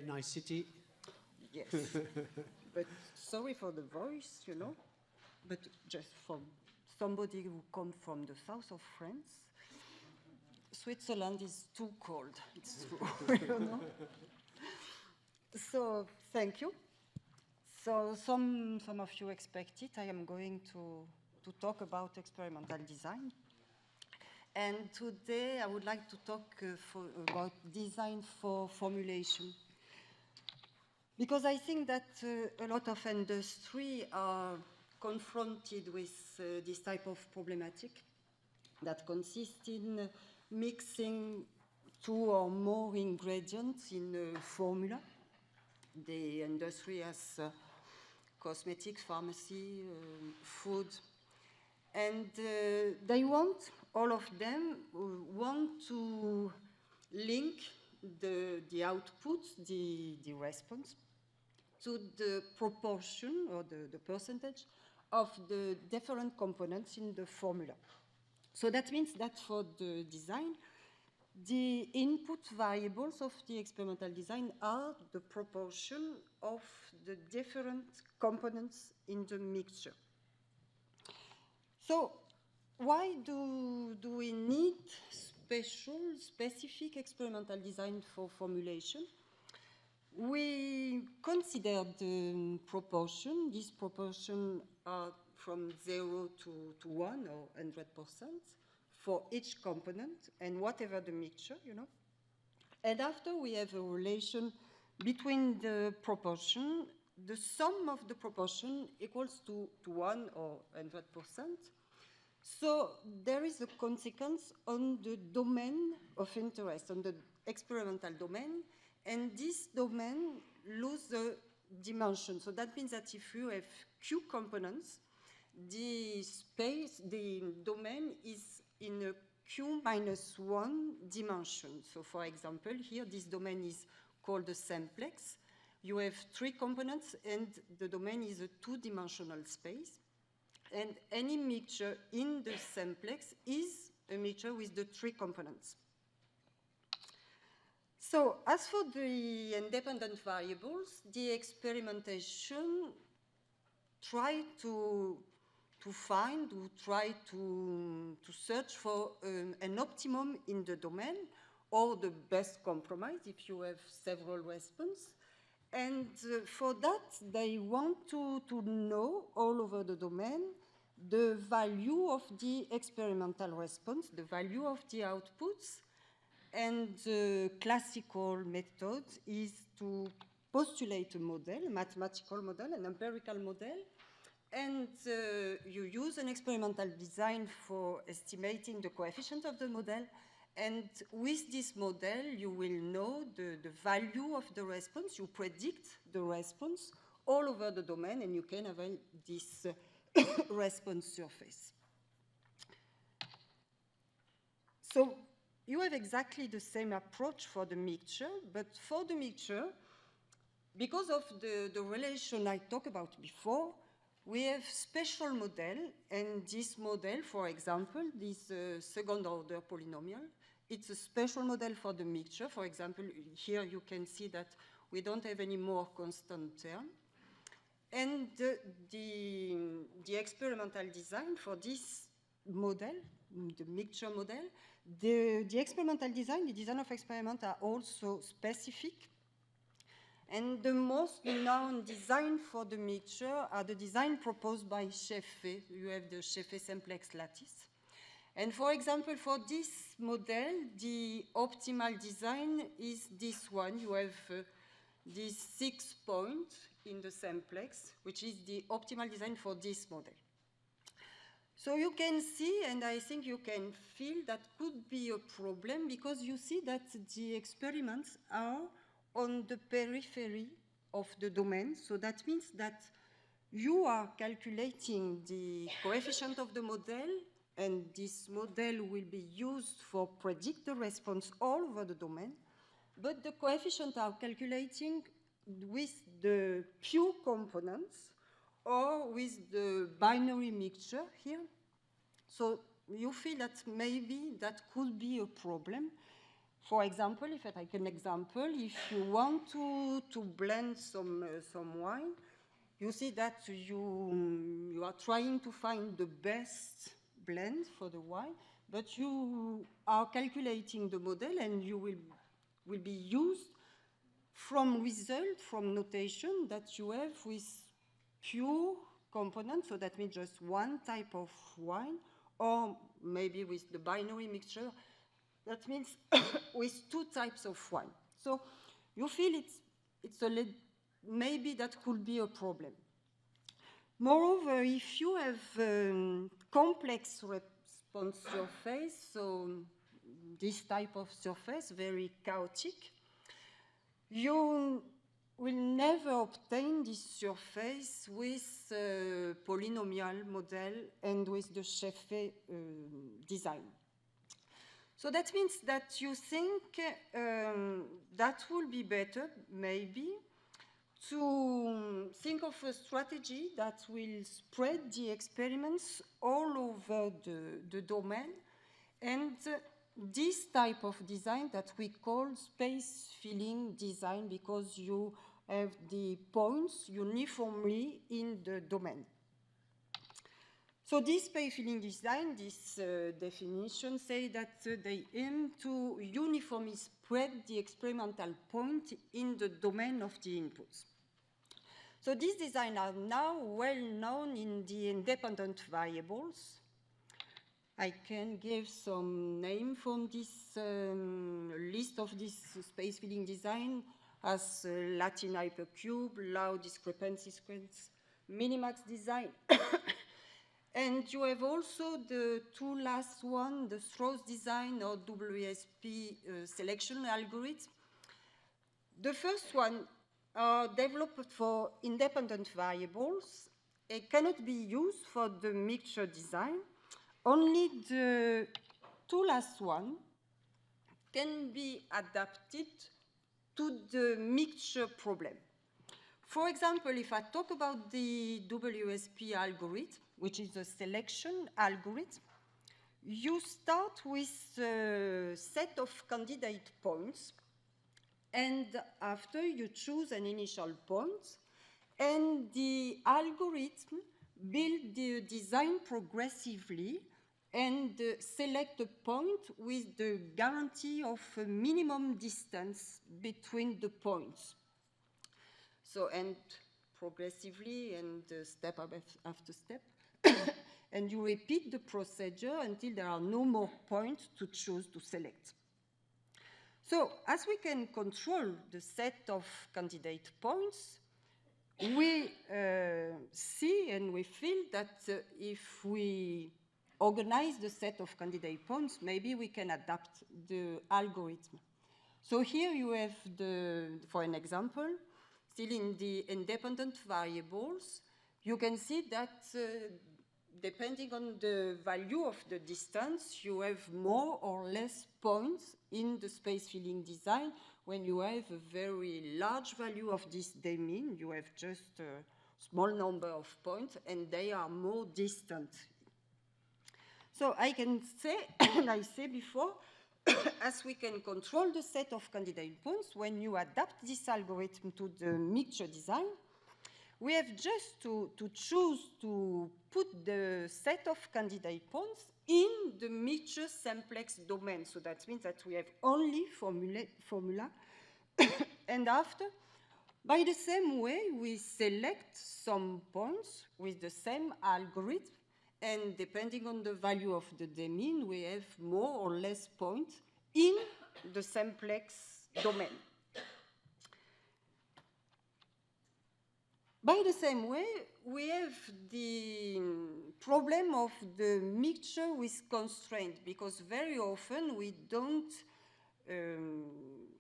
nicety. Yes. But sorry for the voice, you know, but just from somebody who comes from the south of France, Switzerland is too cold, it's true, you know. So, thank you. So, some of you expect it. I am going to talk about experimental design. And today I would like to talk about design for formulation. Because I think that a lot of industry are confronted with this type of problematic that consists in mixing two or more ingredients in a formula. The industry has cosmetics, pharmacy, food, and they want, all of them, want to link the output, the response, to the proportion or the percentage of the different components in the formula. So that means that for the design, the input variables of the experimental design are the proportion of the different components in the mixture. So why do we need specific experimental design for formulation? We consider the proportion. These proportions are from 0 to 1 or 100% for each component and whatever the mixture, you know. And after we have a relation between the proportion, the sum of the proportion equals to 1 or 100%. So there is a consequence on the domain of interest, on the experimental domain, and this domain loses the dimension. So that means that if you have Q components, the space, the domain is in a Q minus 1 dimension. So for example, here this domain is called the simplex. You have 3 components and the domain is a 2-dimensional space. And any mixture in the simplex is a mixture with the 3 components. So as for the independent variables, the experimentation try to search for an optimum in the domain or the best compromise if you have several responses. And for that, they want to know all over the domain the value of the experimental response, the value of the outputs. And the classical method is to postulate a model, a mathematical model, an empirical model, and you use an experimental design for estimating the coefficient of the model. And with this model, you will know the value of the response. You predict the response all over the domain, and you can have this response surface. So you have exactly the same approach for the mixture, but for the mixture, because of the relation I talked about before, we have special model, and this model, for example, this second-order polynomial, it's a special model for the mixture. For example, here you can see that we don't have any more constant term. And the experimental design for this model, the mixture model, the experimental design, the design of experiment are also specific. And the most known design for the mixture are the design proposed by Scheffé. You have the Scheffé simplex lattice. And for example, for this model, the optimal design is this one. You have these 6 points in the simplex, which is the optimal design for this model. So you can see, and I think you can feel that could be a problem because you see that the experiments are on the periphery of the domain. So that means that you are calculating the coefficient of the model, and this model will be used for predict the response all over the domain. But the coefficients are calculating with the pure components or with the binary mixture here. So you feel that maybe that could be a problem For example, if I take an example, if you want to blend some wine, you see that you are trying to find the best blend for the wine, but you are calculating the model and you will be used from result, from notation that you have with pure components, so that means just one type of wine, or maybe with the binary mixture, that means with two types of wine. So you feel it's maybe that could be a problem. Moreover, if you have complex response surface, so this type of surface, very chaotic, you will never obtain this surface with polynomial model and with the Scheffé design. So that means that you think that will be better, maybe, to think of a strategy that will spread the experiments all over the domain, and this type of design that we call space filling design, because you have the points uniformly in the domain. So this space filling design, this definition say that they aim to uniformly spread the experimental point in the domain of the inputs. So these designs are now well known in the independent variables. I can give some name from this list of this space filling design as Latin hypercube, Lau discrepancy sequence, minimax design. And you have also the two last one, the Strauss design or WSP selection algorithm. The first one are developed for independent variables. It cannot be used for the mixture design. Only the two last one can be adapted to the mixture problem. For example, if I talk about the WSP algorithm, which is a selection algorithm, you start with a set of candidate points, and after you choose an initial point, and the algorithm builds the design progressively and select a point with the guarantee of a minimum distance between the points. So, and progressively and step after step. And you repeat the procedure until there are no more points to choose to select. So, as we can control the set of candidate points, we see and we feel that if we organize the set of candidate points, maybe we can adapt the algorithm. So here you have for an example, still in the independent variables, you can see that depending on the value of the distance, you have more or less points in the space filling design. When you have a very large value of this d-mean, you have just a small number of points, and they are more distant. So I can say, and I said before, as we can control the set of candidate points, when you adapt this algorithm to the mixture design, we have just to choose to put the set of candidate points in the mixture simplex domain. So that means that we have only formula. And after, by the same way, we select some points with the same algorithm. And depending on the value of the d-mean, we have more or less points in the simplex domain. By the same way, we have the problem of the mixture with constraint, because very often we don't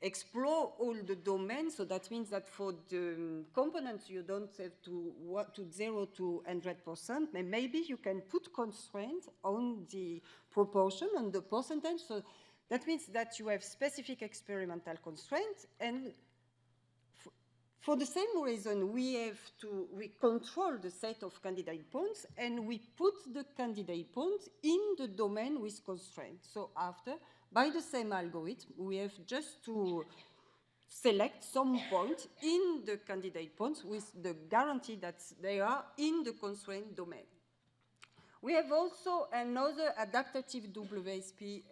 explore all the domains. So that means that for the components, you don't have to 0 to 100%. Maybe you can put constraints on the proportion, on the percentage. So that means that you have specific experimental constraints, and for the same reason, we control the set of candidate points, and we put the candidate points in the domain with constraints. So after, by the same algorithm, we have just to select some points in the candidate points with the guarantee that they are in the constraint domain. We have also another adaptative WSP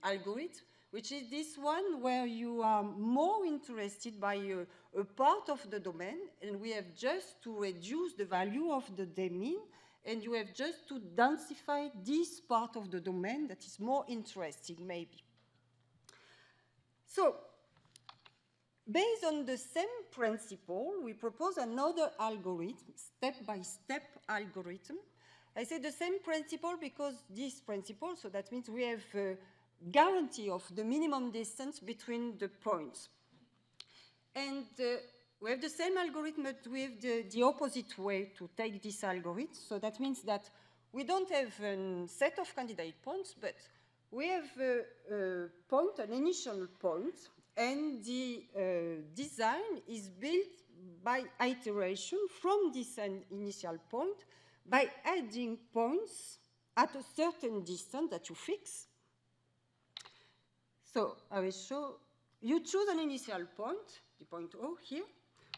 algorithm, which is this one where you are more interested by a part of the domain, and we have just to reduce the value of the d-mean, and you have just to densify this part of the domain that is more interesting, maybe. So, based on the same principle, we propose another algorithm, step-by-step algorithm. I say the same principle because this principle, so that means we have a guarantee of the minimum distance between the points. And we have the same algorithm, but we have the opposite way to take this algorithm. So that means that we don't have a set of candidate points, but we have a point, an initial point, and the design is built by iteration from this initial point by adding points at a certain distance that you fix. So I will show, you choose an initial point, the point O here.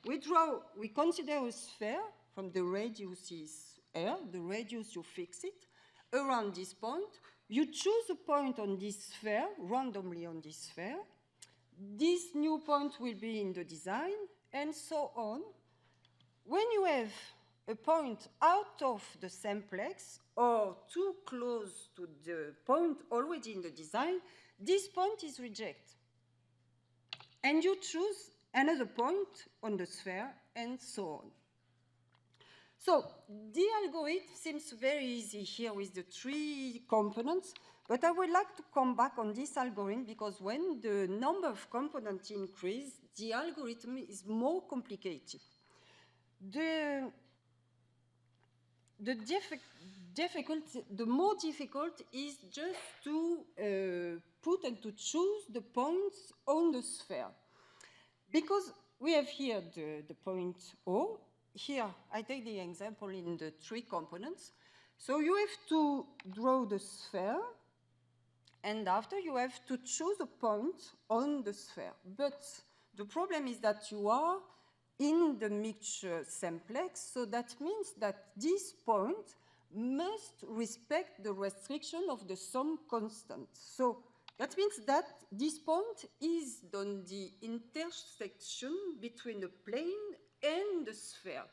We consider a sphere from the radius is R, the radius you fix it, around this point. You choose a point on this sphere, randomly on this sphere. This new point will be in the design, and so on. When you have a point out of the samplex or too close to the point already in the design, this point is rejected. And you choose another point on the sphere, and so on. So the algorithm seems very easy here with the 3 components, but I would like to come back on this algorithm because when the number of components increase, the algorithm is more complicated. The more difficult is just to put and to choose the points on the sphere. Because we have here the point O. Here, I take the example in the 3 components. So you have to draw the sphere, and after you have to choose a point on the sphere. But the problem is that you are in the mixture simplex, so that means that this point must respect the restriction of the sum constant. So that means that this point is on the intersection between the plane and the sphere.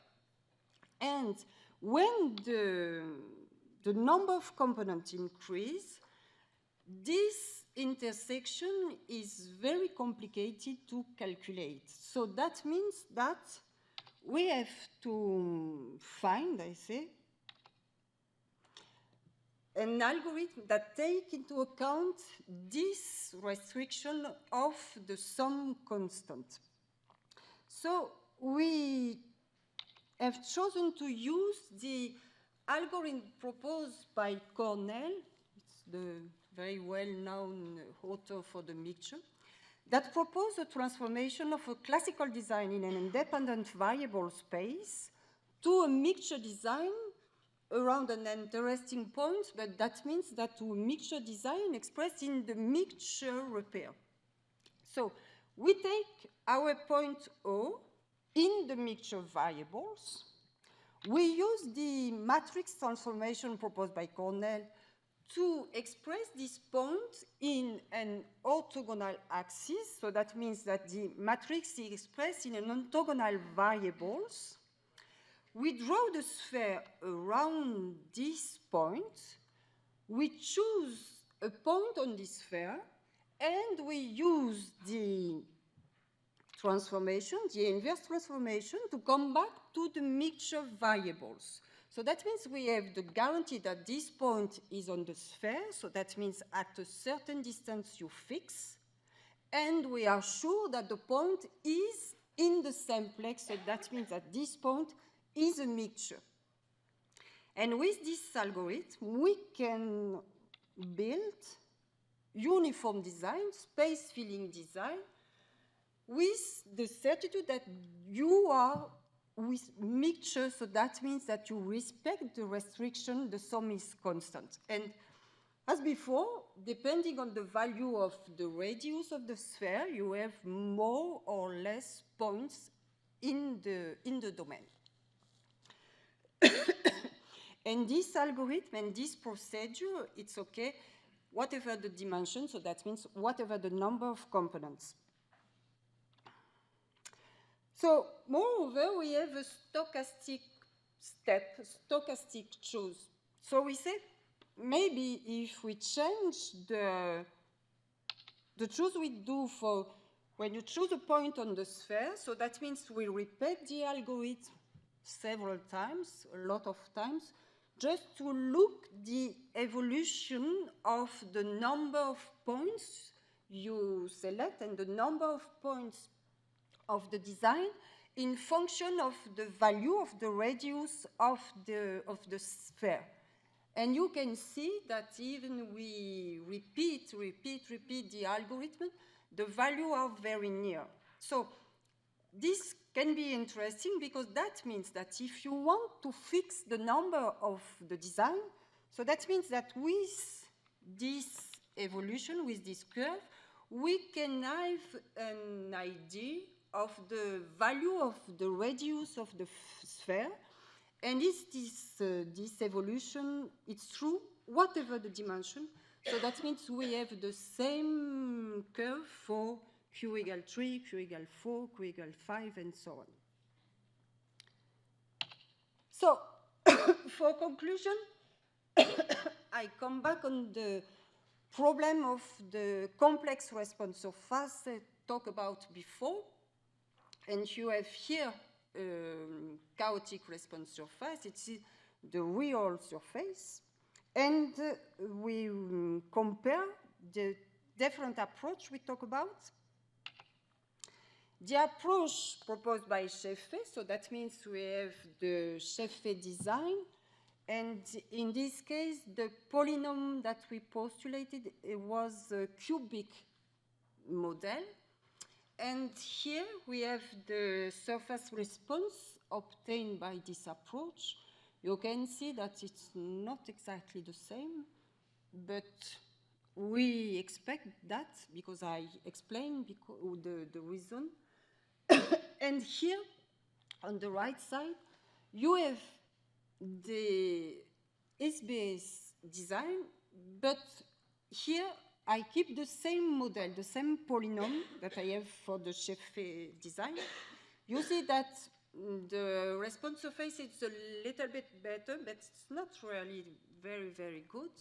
And when the number of components increase, this intersection is very complicated to calculate. So that means that we have to find, I say, an algorithm that takes into account this restriction of the sum constant. So we have chosen to use the algorithm proposed by Cornell, it's the very well-known author for the mixture, that proposed a transformation of a classical design in an independent variable space to a mixture design around an interesting point, but that means that to a mixture design expressed in the mixture repair. So we take our point O in the mixture variables. We use the matrix transformation proposed by Cornell to express this point in an orthogonal axis. So that means that the matrix is expressed in an orthogonal variables. We draw the sphere around this point. We choose a point on this sphere, and we use the transformation, the inverse transformation, to come back to the mixture variables. So that means we have the guarantee that this point is on the sphere, so that means at a certain distance you fix, and we are sure that the point is in the simplex, so that means that this point is a mixture. And with this algorithm, we can build uniform design, space-filling design, with the certitude that you are with mixture, so that means that you respect the restriction, the sum is constant. And As before, depending on the value of the radius of the sphere, you have more or less points in the domain. And this algorithm and this procedure, it's okay, whatever the dimension, so that means whatever the number of components. So, moreover, we have a stochastic step, stochastic choose. So we say, maybe if we change the choose we do for when you choose a point on the sphere, so that means we repeat the algorithm several times, a lot of times, just to look the evolution of the number of points you select and the number of points of the design in function of the value of the radius of the sphere. And you can see that even we repeat the algorithm, the values are very near. So this can be interesting because that means that if you want to fix the number of the design, so that means that with this evolution, with this curve, we can have an idea of the value of the radius of the sphere. And this evolution, it's true, whatever the dimension. So that means we have the same curve for q equal 3, q equal 4, q equal 5, and so on. So, for conclusion, I come back on the problem of the complex response surface I talked about before. And you have here chaotic response surface. It's the real surface. And we compare the different approach we talk about. The approach proposed by Scheffé, so that means we have the Scheffé design. And in this case, the polynomial that we postulated was a cubic model. And here we have the surface response obtained by this approach. You can see that it's not exactly the same, but we expect that because I explained the reason. And here, on the right side, you have the SBS design, but here I keep the same model, the same polynomial that I have for the Scheffé design. You see that the response surface is a little bit better, but it's not really very, very good.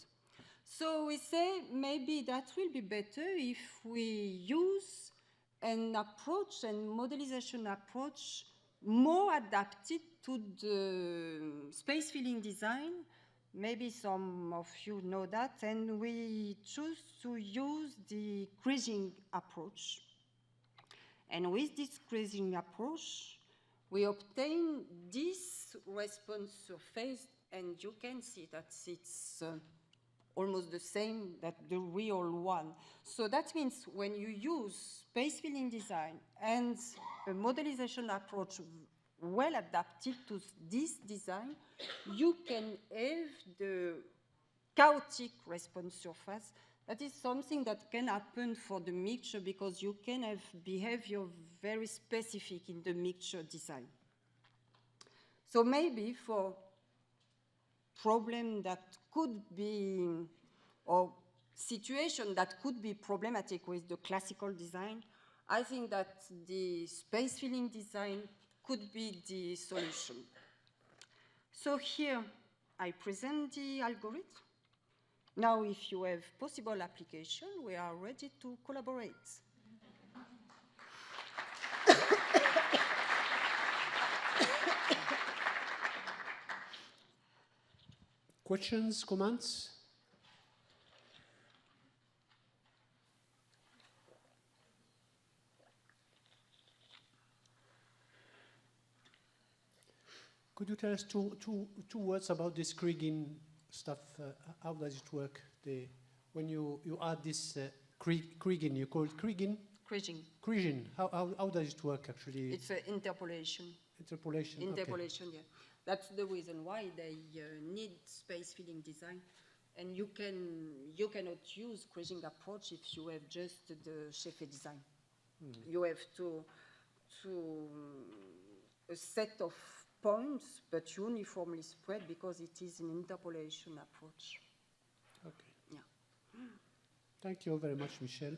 So we say maybe that will be better if we use an approach and modelization approach more adapted to the space filling design. Maybe some of you know that, and we choose to use the Kriging approach. And with this Kriging approach, we obtain this response surface, and you can see that it's almost the same that the real one. So that means when you use space filling design and a modelization approach well adapted to this design, you can have the chaotic response surface. That is something that can happen for the mixture because you can have behavior very specific in the mixture design. So maybe for problem that could be, or situation that could be problematic with the classical design, I think that the space filling design could be the solution. So here I present the algorithm. Now if you have possible application, we are ready to collaborate. Questions, comments? Could you tell us two words about this Kriging stuff? How does it work? When you add this Kriging, you call it Kriging? Kriging. Kriging. How does it work actually? It's an interpolation. Interpolation. Interpolation, okay. Yeah. That's the reason why they need space filling design, And you cannot use grading approach if you have just the Shefe design. You have to a set of points, but uniformly spread because it is an interpolation approach. Okay. Yeah. Thank you very much, Michelle.